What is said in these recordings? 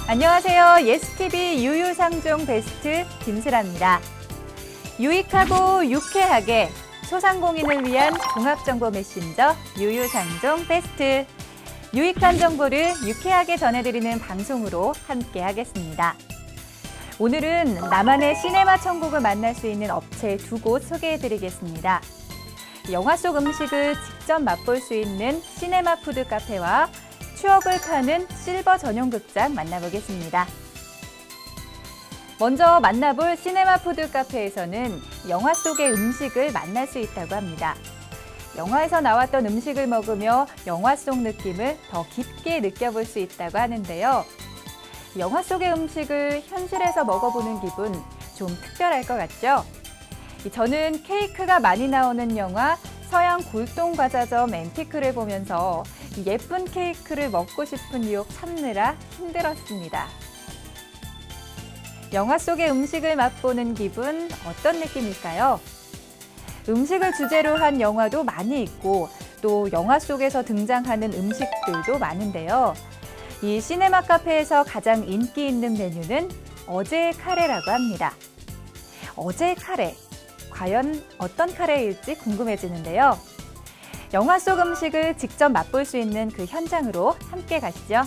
안녕하세요. 예스TV 유유상종 베스트 김슬아입니다. 유익하고 유쾌하게 소상공인을 위한 종합정보 메신저 유유상종 베스트. 유익한 정보를 유쾌하게 전해드리는 방송으로 함께하겠습니다. 오늘은 나만의 시네마 천국을 만날 수 있는 업체 2곳 소개해드리겠습니다. 영화 속 음식을 직접 맛볼 수 있는 시네마 푸드 카페와 추억을 파는 실버 전용 극장 만나보겠습니다. 먼저 만나볼 시네마 푸드 카페에서는 영화 속의 음식을 만날 수 있다고 합니다. 영화에서 나왔던 음식을 먹으며 영화 속 느낌을 더 깊게 느껴볼 수 있다고 하는데요. 영화 속의 음식을 현실에서 먹어보는 기분 좀 특별할 것 같죠? 저는 케이크가 많이 나오는 영화 서양 골동과자점 앤티크를 보면서 예쁜 케이크를 먹고 싶은 유혹 참느라 힘들었습니다. 영화 속의 음식을 맛보는 기분 어떤 느낌일까요? 음식을 주제로 한 영화도 많이 있고 또 영화 속에서 등장하는 음식들도 많은데요. 이 시네마 카페에서 가장 인기 있는 메뉴는 어제의 카레라고 합니다. 어제의 카레, 과연 어떤 카레일지 궁금해지는데요. 영화 속 음식을 직접 맛볼 수 있는 그 현장으로 함께 가시죠.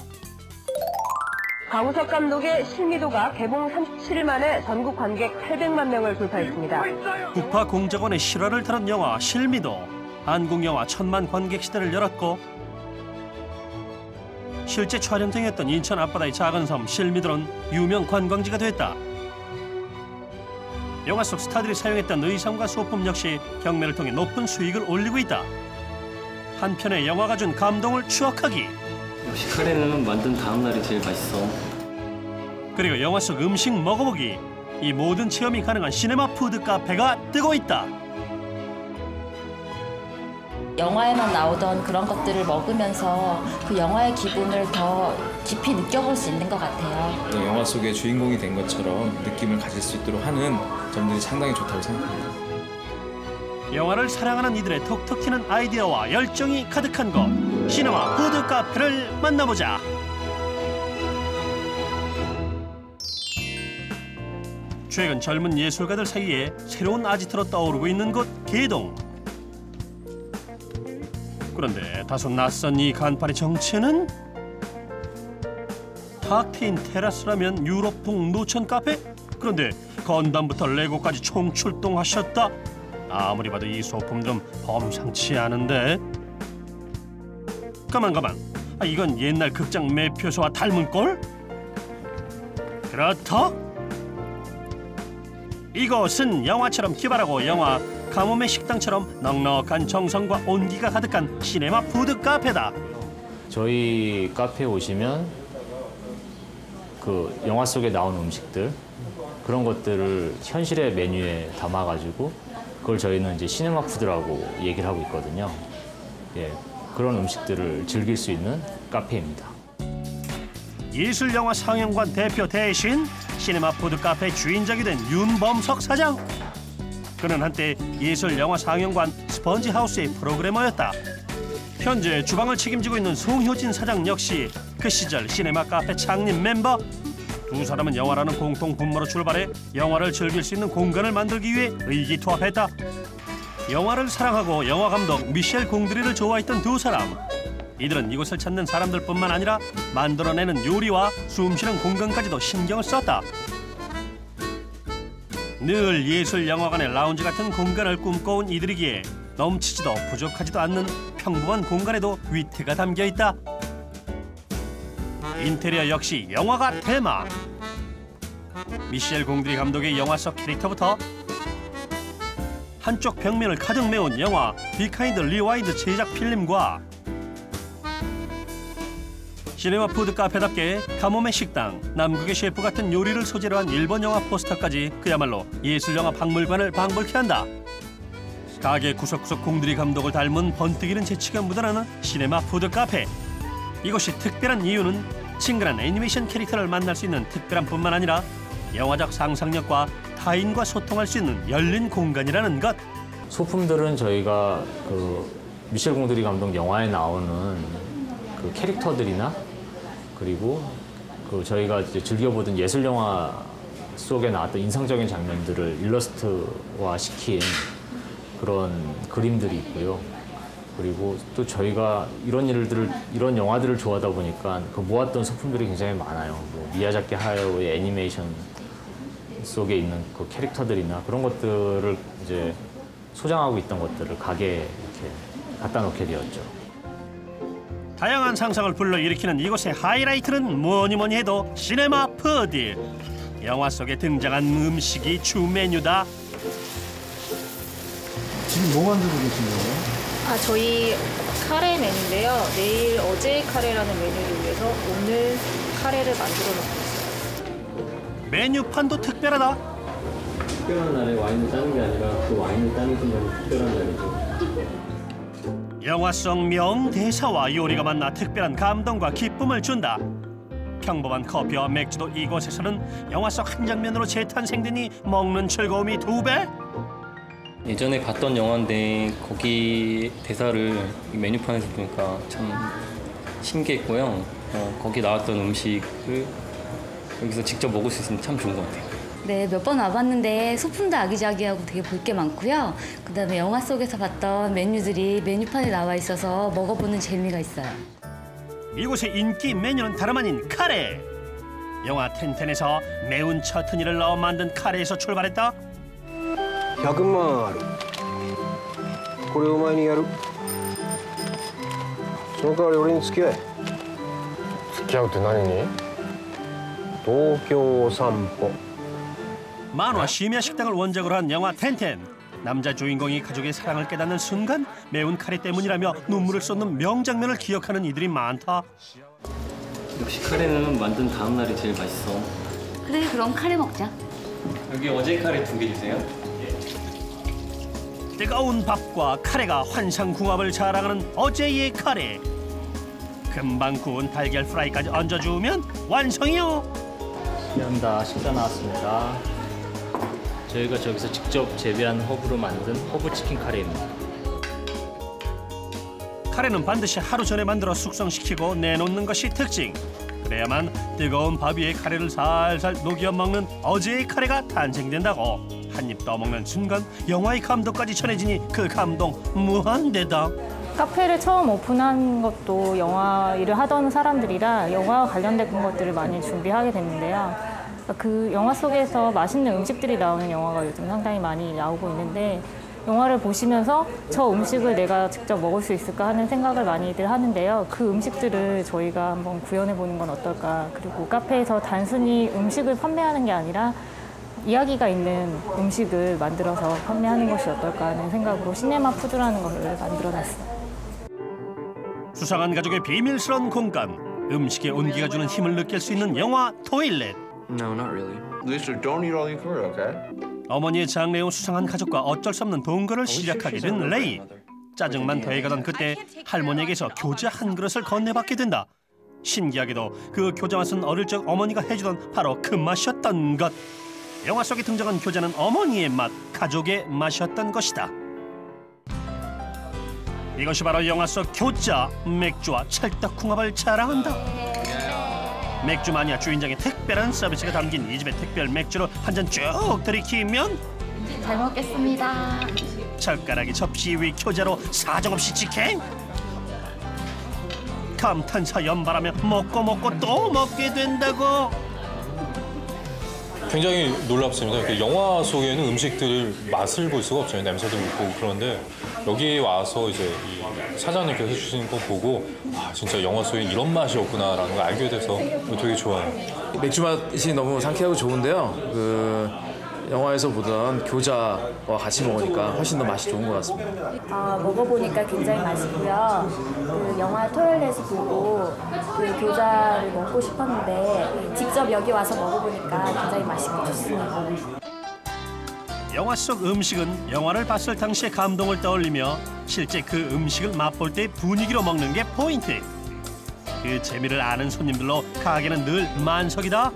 강우석 감독의 실미도가 개봉 37일 만에 전국 관객 800만 명을 돌파했습니다. 국파 공작원의 실화를 다룬 영화 실미도. 한국 영화 1000만 관객 시대를 열었고 실제 촬영장이었던 인천 앞바다의 작은 섬 실미도는 유명 관광지가 됐다. 영화 속 스타들이 사용했던 의상과 소품 역시 경매를 통해 높은 수익을 올리고 있다. 한편의 영화가 준 감동을 추억하기. 역시 카레는 만든 다음 날이 제일 맛있어. 그리고 영화 속 음식 먹어보기. 이 모든 체험이 가능한 시네마 푸드 카페가 뜨고 있다. 영화에만 나오던 그런 것들을 먹으면서 그 영화의 기분을 더 깊이 느껴볼 수 있는 것 같아요. 영화 속의 주인공이 된 것처럼 느낌을 가질 수 있도록 하는 점들이 상당히 좋다고 생각합니다. 영화를 사랑하는 이들의 톡톡 튀는 아이디어와 열정이 가득한 곳. 시네마 푸드 카페를 만나보자. 최근 젊은 예술가들 사이에 새로운 아지트로 떠오르고 있는 곳 개동. 그런데 다소 낯선 이 간판의 정체는? 탁 트인 테라스라면 유럽풍 노천 카페? 그런데 건담부터 레고까지 총출동하셨다. 아무리 봐도 이 소품 좀 범상치 않은데? 가만. 이건 옛날 극장 매표소와 닮은 꼴? 그렇다? 이곳은 영화처럼 기발하고 영화 가뭄의 식당처럼 넉넉한 정성과 온기가 가득한 시네마 푸드 카페다. 저희 카페에 오시면 그 영화 속에 나오는 음식들 그런 것들을 현실의 메뉴에 담아가지고 그걸 저희는 이제 시네마 푸드라고 얘기를 하고 있거든요. 예, 그런 음식들을 즐길 수 있는 카페입니다. 예술영화 상영관 대표 대신 시네마 푸드 카페 주인장이 된 윤범석 사장. 그는 한때 예술영화 상영관 스펀지하우스의 프로그래머였다. 현재 주방을 책임지고 있는 송효진 사장 역시 그 시절 시네마 카페 창립 멤버. 두 사람은 영화라는 공통 분모로 출발해 영화를 즐길 수 있는 공간을 만들기 위해 의기투합했다. 영화를 사랑하고 영화 감독 미셸 공드리를 좋아했던 두 사람. 이들은 이곳을 찾는 사람들뿐만 아니라 만들어내는 요리와 숨쉬는 공간까지도 신경을 썼다. 늘 예술영화관의 라운지 같은 공간을 꿈꿔온 이들이기에 넘치지도 부족하지도 않는 평범한 공간에도 위트가 담겨있다. 인테리어 역시 영화가 테마. 미셸 공드리 감독의 영화 속 캐릭터부터 한쪽 벽면을 가득 메운 영화 비하인드 리와인드 제작 필름과 시네마 푸드 카페답게 가뭄의 식당, 남극의 셰프 같은 요리를 소재로 한 일본 영화 포스터까지 그야말로 예술영화 박물관을 방불케 한다. 가게 구석구석 공드리 감독을 닮은 번뜩이는 재치가 묻어나는 시네마 푸드 카페. 이곳이 특별한 이유는 친근한 애니메이션 캐릭터를 만날 수 있는 특별한 뿐만 아니라 영화적 상상력과 타인과 소통할 수 있는 열린 공간이라는 것. 소품들은 저희가 그 미셸 공드리 감독 영화에 나오는 그 캐릭터들이나 그리고 그 저희가 이제 즐겨보던 예술 영화 속에 나왔던 인상적인 장면들을 일러스트화 시킨 그런 그림들이 있고요. 그리고 또 저희가 이런 영화들을 좋아하다 보니까 그 모았던 소품들이 굉장히 많아요. 뭐 미야자키 하야오의 애니메이션 속에 있는 그 캐릭터들이나 그런 것들을 이제 소장하고 있던 것들을 가게에 이렇게 갖다 놓게 되었죠. 다양한 상상을 불러일으키는 이곳의 하이라이트는 뭐니 해도 시네마 푸드. 영화 속에 등장한 음식이 주 메뉴다. 지금 뭐 만들고 계신 거예요? 저희 카레 메뉴인데요. 내일 어제의 카레라는 메뉴를 위해서 오늘 카레를 만들어 놓고 있어요. 메뉴판도 특별하다. 특별한 날에 와인을 따는 게 아니라 그 와인을 따는 순간이 특별한 날이죠. 영화 속 명대사와 요리가 만나 특별한 감동과 기쁨을 준다. 평범한 커피와 맥주도 이곳에서는 영화 속 한 장면으로 재탄생되니 먹는 즐거움이 2배? 예전에 봤던 영화인데 거기 대사를 메뉴판에서 보니까 참 신기했고요. 거기 나왔던 음식을 여기서 직접 먹을 수 있으면 참 좋은 것 같아요. 네, 몇 번 와봤는데 소품도 아기자기하고 되게 볼 게 많고요. 그다음에 영화 속에서 봤던 메뉴들이 메뉴판에 나와 있어서 먹어보는 재미가 있어요. 이곳의 인기 메뉴는 다름 아닌 카레. 영화 텐텐에서 매운 처트니를 넣어 만든 카레에서 출발했다. 100万ある。これお前にやる。その代わり俺に付き合え。付き合うって何に？東京散歩。 만화 심야 식당을 원작으로 한 영화 텐텐. 남자 주인공이 가족의 사랑을 깨닫는 순간 매운 카레 때문이라며 눈물을 쏟는 명장면을 기억하는 이들이 많다. 역시 카레는 만든 다음 날이 제일 맛있어. 그래, 그럼 카레 먹자. 여기 어제 카레 2개 주세요. 뜨거운 밥과 카레가 환상궁합을 자랑하는 어제의 카레. 금방 구운 달걀 프라이까지 얹어주면 완성이요. 감사합니다. 식사 나왔습니다. 저희가 저기서 직접 재배한 허브로 만든 허브 치킨 카레입니다. 카레는 반드시 하루 전에 만들어 숙성시키고 내놓는 것이 특징. 그래야만 뜨거운 밥 위에 카레를 살살 녹여 먹는 어제의 카레가 탄생된다고. 한 입 떠먹는 순간 영화의 감동까지 전해지니 그 감동 무한대다. 카페를 처음 오픈한 것도 영화 일을 하던 사람들이라 영화와 관련된 것들을 많이 준비하게 됐는데요. 그 영화 속에서 맛있는 음식들이 나오는 영화가 요즘 상당히 많이 나오고 있는데 영화를 보시면서 저 음식을 내가 직접 먹을 수 있을까 하는 생각을 많이들 하는데요. 그 음식들을 저희가 한번 구현해 보는 건 어떨까. 그리고 카페에서 단순히 음식을 판매하는 게 아니라 이야기가 있는 음식을 만들어서 판매하는 것이 어떨까 하는 생각으로 시네마 푸드라는 것을 만들어놨어요. 수상한 가족의 비밀스러운 공간. 음식의 온기가 주는 힘을 느낄 수 있는 영화 토일렛. No, not really. Lisa, don't eat all your food, okay? 어머니의 장래용 수상한 가족과 어쩔 수 없는 동거를 시작하게 된 레이. 짜증만 더해가던 그때 할머니에게서 교자 한 그릇을 건네받게 된다. 신기하게도 그 교자 맛은 어릴 적 어머니가 해주던 바로 그 맛이었던 것. 영화 속에 등장한 교자는 어머니의 맛, 가족의 맛이었던 것이다. 이것이 바로 영화 속 교자, 맥주와 찰떡궁합을 자랑한다. 맥주 마니아 주인장의 특별한 서비스가 담긴 이 집의 특별 맥주로 한 잔 쭉 들이키면 잘 먹겠습니다. 젓가락이 접시 위 교자로 사정없이 직행. 감탄사 연발하며 먹고 또 먹게 된다고. 굉장히 놀랍습니다. 영화 속에는 음식들 맛을 볼 수가 없잖아요. 냄새도 못 보고. 그런데 여기 와서 이제 이 사장님께서 해주시는 거 보고 아 진짜 영화 속에 이런 맛이었구나라는 걸 알게 돼서 되게 좋아요. 맥주 맛이 너무 상쾌하고 좋은데요. 영화에서 보던 교자와 같이 먹으니까 훨씬 더 맛이 좋은 것 같습니다. 먹어보니까 굉장히 맛있고요. 그 영화 토일렛을 보고 그 교자를 먹고 싶었는데 직접 여기 와서 먹어보니까 굉장히 맛있고 좋습니다. 영화 속 음식은 영화를 봤을 당시의 감동을 떠올리며 실제 그 음식을 맛볼 때 분위기로 먹는 게 포인트. 그 재미를 아는 손님들로 가게는 늘 만석이다.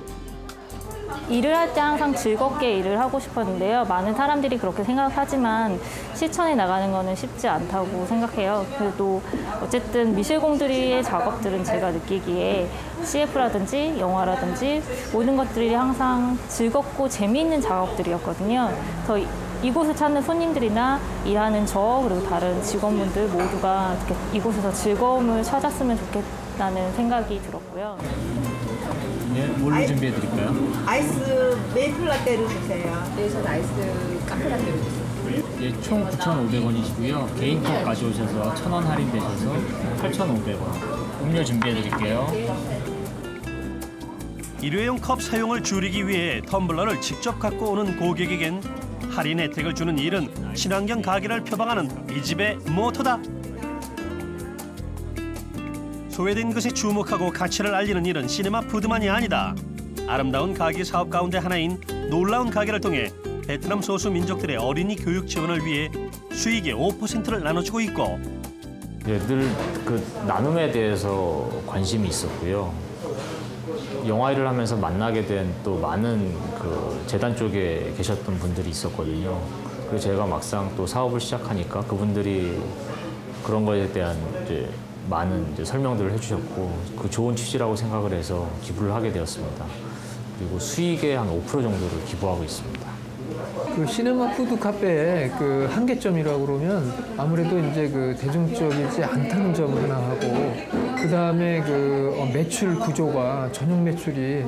일을 할 때 항상 즐겁게 일을 하고 싶었는데요. 많은 사람들이 그렇게 생각하지만 실천에 나가는 거는 쉽지 않다고 생각해요. 그래도 어쨌든 미술공들이의 작업들은 제가 느끼기에 CF라든지 영화라든지 모든 것들이 항상 즐겁고 재미있는 작업들이었거든요. 그래서 이곳을 찾는 손님들이나 일하는 저 그리고 다른 직원분들 모두가 이곳에서 즐거움을 찾았으면 좋겠다는 생각이 들었고요. 네, 뭘로 준비해 드릴까요? 아이스 메이플 라떼를 주세요. 네, 저는 아이스 카페 라떼를 주세요. 예, 총 9,500원이시고요. 개인컵 가져오셔서 1,000원 할인되셔서 8,500원. 음료 준비해 드릴게요. 일회용 컵 사용을 줄이기 위해 텀블러를 직접 갖고 오는 고객에겐 할인 혜택을 주는 일은 친환경 가게를 표방하는 이 집의 모토다. 소외된 것에 주목하고 가치를 알리는 일은 시네마 푸드만이 아니다. 아름다운 가게 사업 가운데 하나인 놀라운 가게를 통해 베트남 소수 민족들의 어린이 교육 지원을 위해 수익의 5%를 나눠주고 있고 늘 그 나눔에 대해서 관심이 있었고요. 영화 일을 하면서 만나게 된 또 많은 그 재단 쪽에 계셨던 분들이 있었거든요. 그래서 제가 막상 또 사업을 시작하니까 그분들이 그런 거에 대한 이제 많은 설명들을 해주셨고 그 좋은 취지라고 생각을 해서 기부를 하게 되었습니다. 그리고 수익의 한 5% 정도를 기부하고 있습니다. 그 시네마 푸드 카페의 그 한계점이라고 그러면 아무래도 이제 그 대중적이지 않다는 점 하나 하고 그 다음에 그 매출 구조가 전용 매출이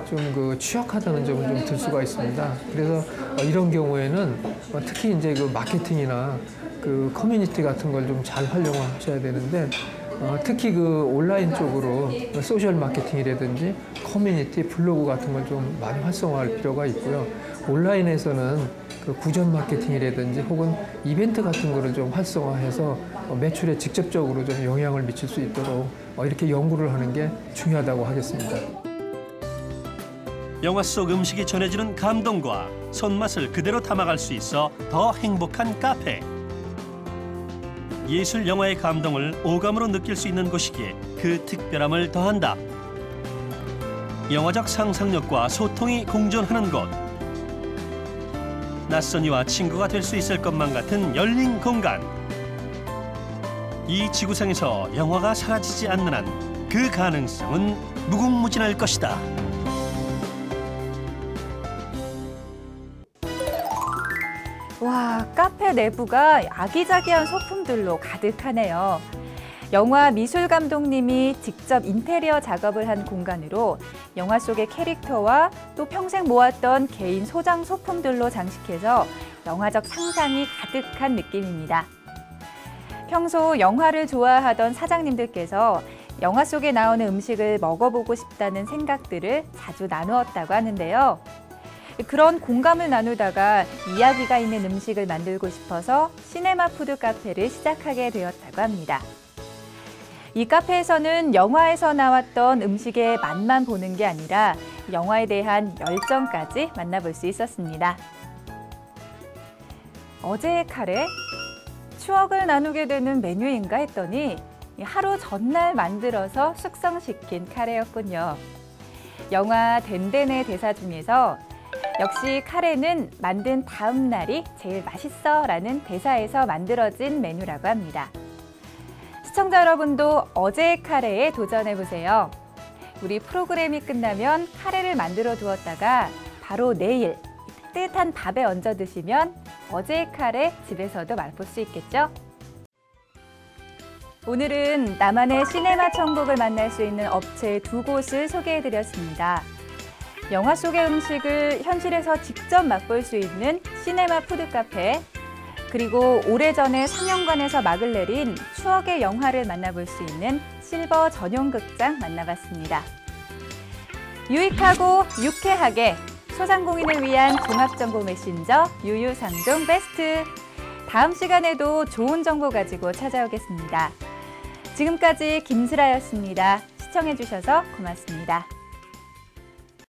좀 그 취약하다는 점을 좀 들 수가 있습니다. 그래서 이런 경우에는 특히 이제 그 마케팅이나 그 커뮤니티 같은 걸 좀 잘 활용하셔야 되는데 특히 그 온라인 쪽으로 소셜 마케팅이라든지 커뮤니티, 블로그 같은 걸 좀 많이 활성화할 필요가 있고요. 온라인에서는 그 구전 마케팅이라든지 혹은 이벤트 같은 거를 좀 활성화해서 매출에 직접적으로 좀 영향을 미칠 수 있도록 이렇게 연구를 하는 게 중요하다고 하겠습니다. 영화 속 음식이 전해주는 감동과 손맛을 그대로 담아갈 수 있어 더 행복한 카페. 예술 영화의 감동을 오감으로 느낄 수 있는 곳이기에 그 특별함을 더한다. 영화적 상상력과 소통이 공존하는 곳. 낯선 이와 친구가 될 수 있을 것만 같은 열린 공간. 이 지구상에서 영화가 사라지지 않는 한 그 가능성은 무궁무진할 것이다. 와, 카페 내부가 아기자기한 소품들로 가득하네요. 영화 미술 감독님이 직접 인테리어 작업을 한 공간으로 영화 속의 캐릭터와 또 평생 모았던 개인 소장 소품들로 장식해서 영화적 상상이 가득한 느낌입니다. 평소 영화를 좋아하던 사장님들께서 영화 속에 나오는 음식을 먹어보고 싶다는 생각들을 자주 나누었다고 하는데요. 그런 공감을 나누다가 이야기가 있는 음식을 만들고 싶어서 시네마 푸드 카페를 시작하게 되었다고 합니다. 이 카페에서는 영화에서 나왔던 음식의 맛만 보는 게 아니라 영화에 대한 열정까지 만나볼 수 있었습니다. 어제의 카레? 추억을 나누게 되는 메뉴인가 했더니 하루 전날 만들어서 숙성시킨 카레였군요. 영화 덴덴의 대사 중에서 역시 카레는 만든 다음 날이 제일 맛있어 라는 대사에서 만들어진 메뉴라고 합니다. 시청자 여러분도 어제의 카레에 도전해보세요. 우리 프로그램이 끝나면 카레를 만들어 두었다가 바로 내일 따뜻한 밥에 얹어 드시면 어제의 카레 집에서도 맛볼 수 있겠죠? 오늘은 나만의 시네마 천국을 만날 수 있는 업체 2곳을 소개해드렸습니다. 영화 속의 음식을 현실에서 직접 맛볼 수 있는 시네마 푸드 카페, 그리고 오래전에 상영관에서 막을 내린 추억의 영화를 만나볼 수 있는 실버 전용 극장 만나봤습니다. 유익하고 유쾌하게 소상공인을 위한 종합정보 메신저 유유상종 베스트. 다음 시간에도 좋은 정보 가지고 찾아오겠습니다. 지금까지 김슬아였습니다. 시청해주셔서 고맙습니다.